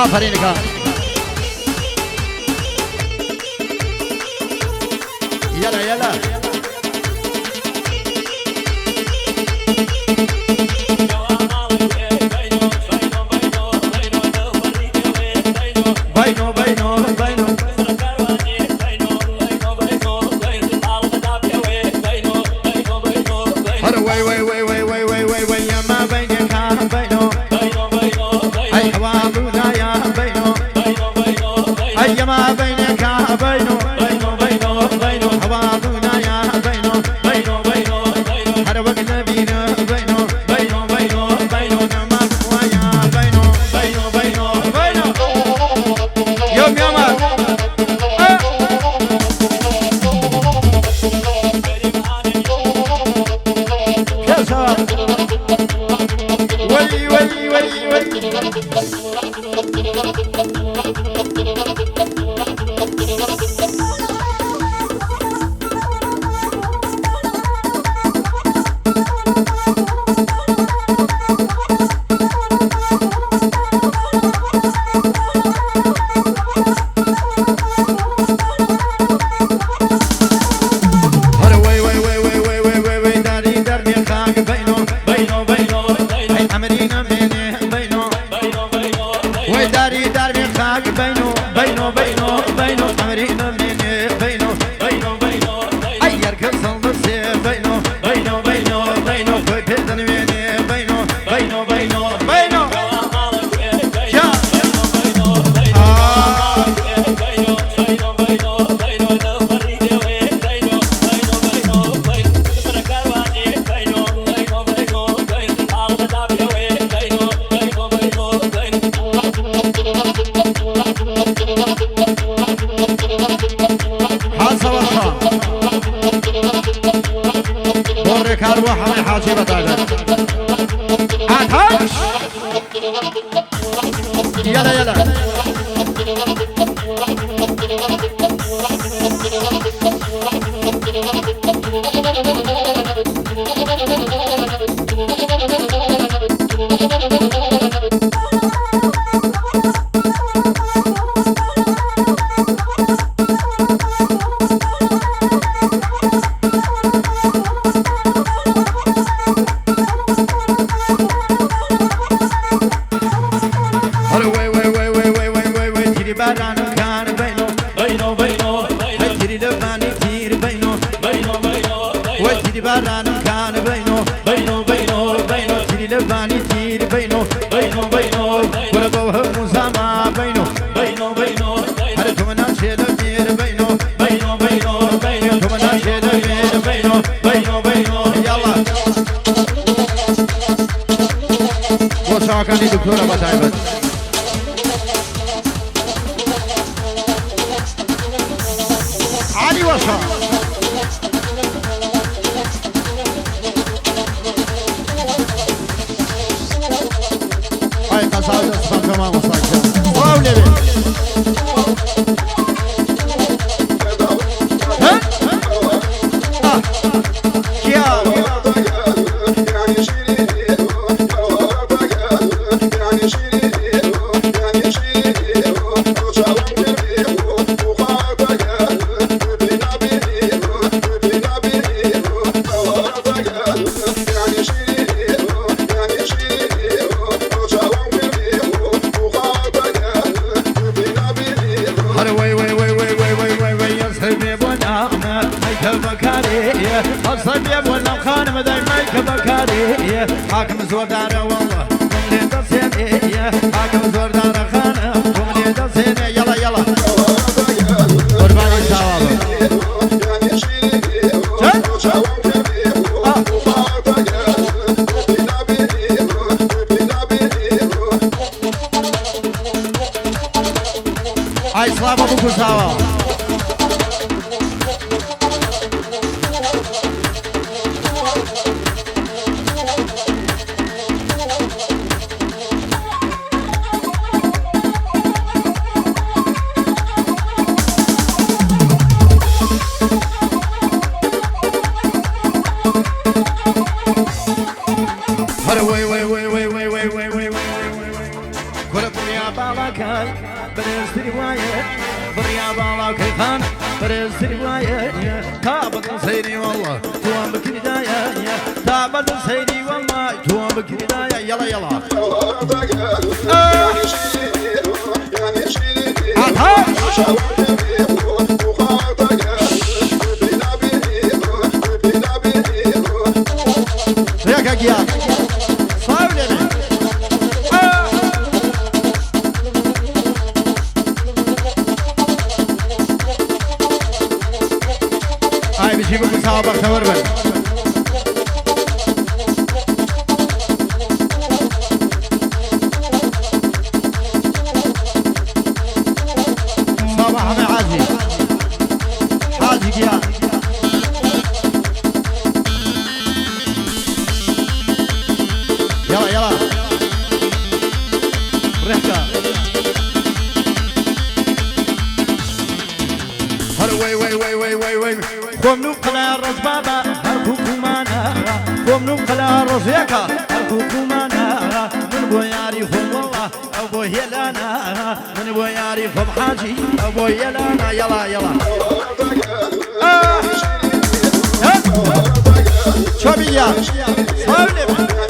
آفرین کا يلا يلا يلا يلا وشاكني دكتورة بتاعبت علي وشا هاي قصائد اصفر كمان وصايد واولي بي حاكم زور داره والله قوم لي حاكم زور داره خانه قوم لي يلا يلا قرباني الثواب هاي سلام ابو كوساوا كاي برز رواية بريا بالا كي خان برز رواية تابت سيدي والله توام بكردايا تابت سيدي والله توام بكردايا يلا يلا يا كيا صاولني هاي بيجيبوا مسابقة توربل صباح مع عازي حاجي كيا يلا يلا رحكة هلو وي وي وي وي وي وي قوم نقلا رز بابا هركوكومانا قوم نقلا رز يكا هركوكومانا من بوياري خم والله أبو هيلانا من بوياري خم حاجي أبو هيلانا يلا يلا شو بيا صاولي